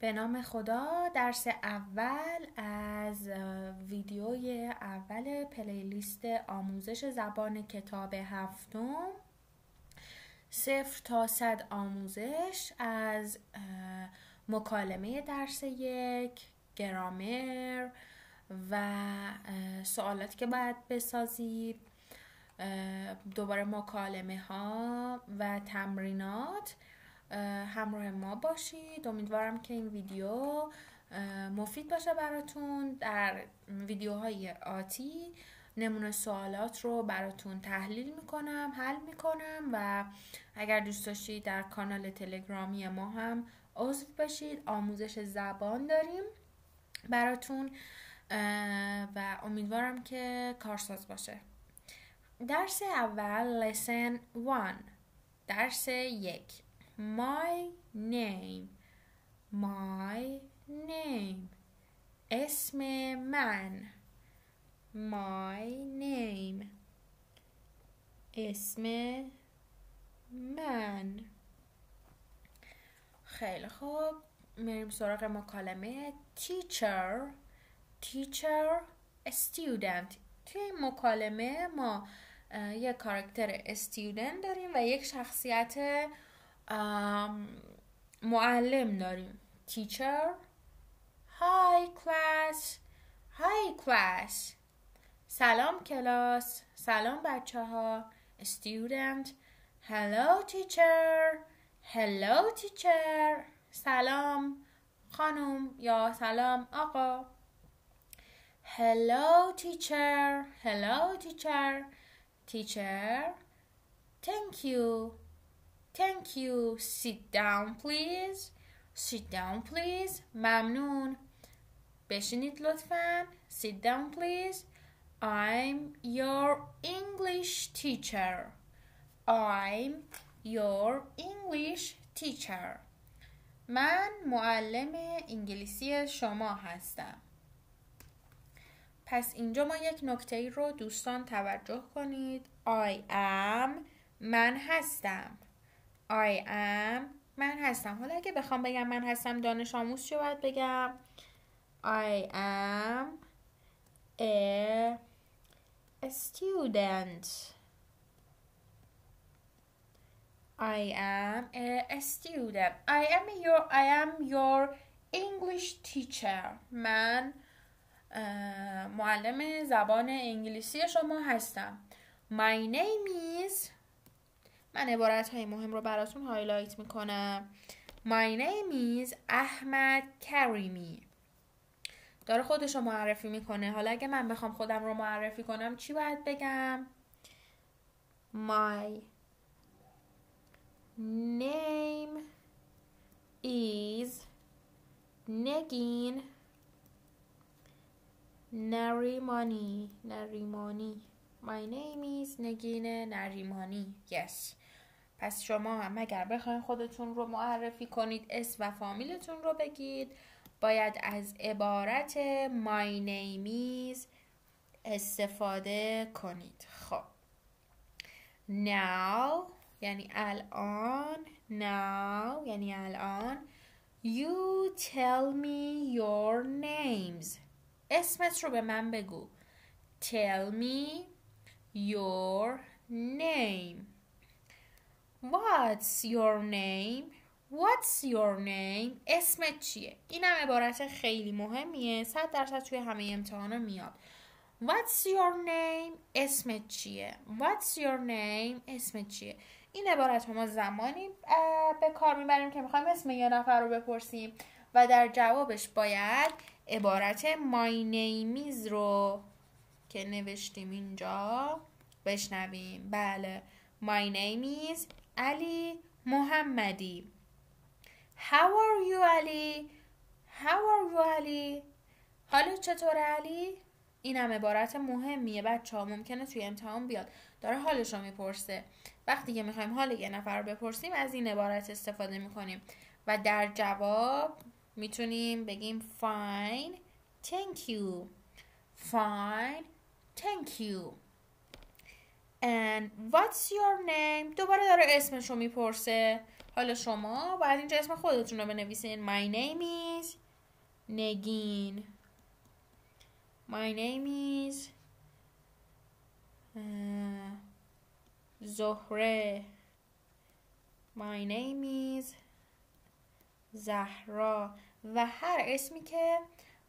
به نام خدا. درس اول از ویدیوی اول پلیلیست آموزش زبان کتاب هفتم 0 تا 100 آموزش از مکالمه درس 1، گرامر و سوالاتی که باید بسازید، دوباره مکالمه ها و تمرینات. همراه ما باشید. امیدوارم که این ویدیو مفید باشه براتون. در ویدیوهای آتی نمونه سوالات رو براتون تحلیل میکنم، حل میکنم و اگر دوست داشتید در کانال تلگرامی ما هم عضو بشید. آموزش زبان داریم براتون و امیدوارم که کارساز باشه. درس اول lesson 1. درس 1. My name. اسم من. My name. اسم من. خیلی خوب، میریم سراغ مکالمه. teacher student. توی این مکالمه ما یک کاراکتر student داریم و یک شخصیت معلم داریم. teacher. hi class. سلام کلاس. سلام بچه ها. student. hello teacher. سلام خانم یا سلام آقا. hello teacher. teacher. thank you. sit down please. ممنون. بشینید لطفاً. sit down please. I'm your English teacher. من معلم انگلیسی شما هستم. پس اینجا ما یک نکته ای رو دوستان توجه کنید. I am من هستم. حالا اگه بخوام بگم من هستم دانش آموز چه باید بگم؟ I am a student. I am your English teacher. من معلم زبان انگلیسی شما هستم. My name is. من عبارت‌های مهم رو براتون هایلایت میکنم. My name is احمد کریمی. داره خودش رو معرفی میکنه. حالا اگه من بخوام خودم رو معرفی کنم چی باید بگم؟ My name is نگین نریمانی. My name is نگین نریمانی. Yes. پس شما هم اگر بخواید خودتون رو معرفی کنید، اسم و فامیلتون رو بگید، باید از عبارت my name is استفاده کنید. خب now یعنی الان you tell me your names. اسمت رو به من بگو. tell me your name. what's your name? اسمت چیه؟ اینم عبارت خیلی مهمیه. 100% توی همه امتحانا میاد. what's your name؟ اسمت چیه؟ این عبارت ما زمانی به کار میبریم که میخوایم اسم یه نفر رو بپرسیم و در جوابش باید عبارت my name is رو که نوشتیم اینجا بشنویم. بله. My name is علی محمدی. How are you علی؟ حالت چطوره علی؟ این هم عبارت مهمیه بچه ها، ممکنه توی امتحان بیاد. داره حالش رو میپرسه. وقتی که میخوایم حال یه نفر رو بپرسیم از این عبارت استفاده میکنیم و در جواب میتونیم بگیم fine thank you. And what's your name؟ دوباره داره اسمش رو میپرسه. حالا شما باید اینجا اسم خودتون رو بنویسین. My name is نگین. My name is زهره. My name is زهرا و هر اسمی که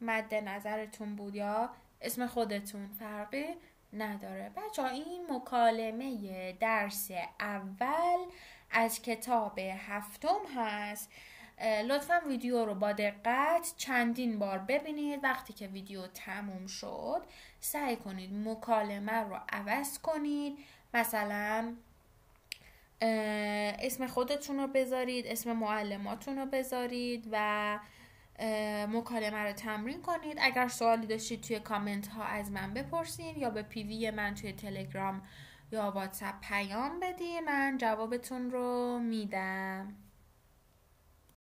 مد نظرتون بود یا اسم خودتون فرقی نداره. بچه ها این مکالمه درس اول از کتاب 7 هست. لطفا ویدیو رو با دقت چندین بار ببینید. وقتی که ویدیو تموم شد سعی کنید مکالمه رو عوض کنید. مثلا اسم خودتون رو بذارید، اسم معلماتون رو بذارید و مکالمه رو تمرین کنید. اگر سوالی داشتید توی کامنت ها از من بپرسید یا به پیوی من توی تلگرام یا واتساپ پیام بدید، من جوابتون رو میدم.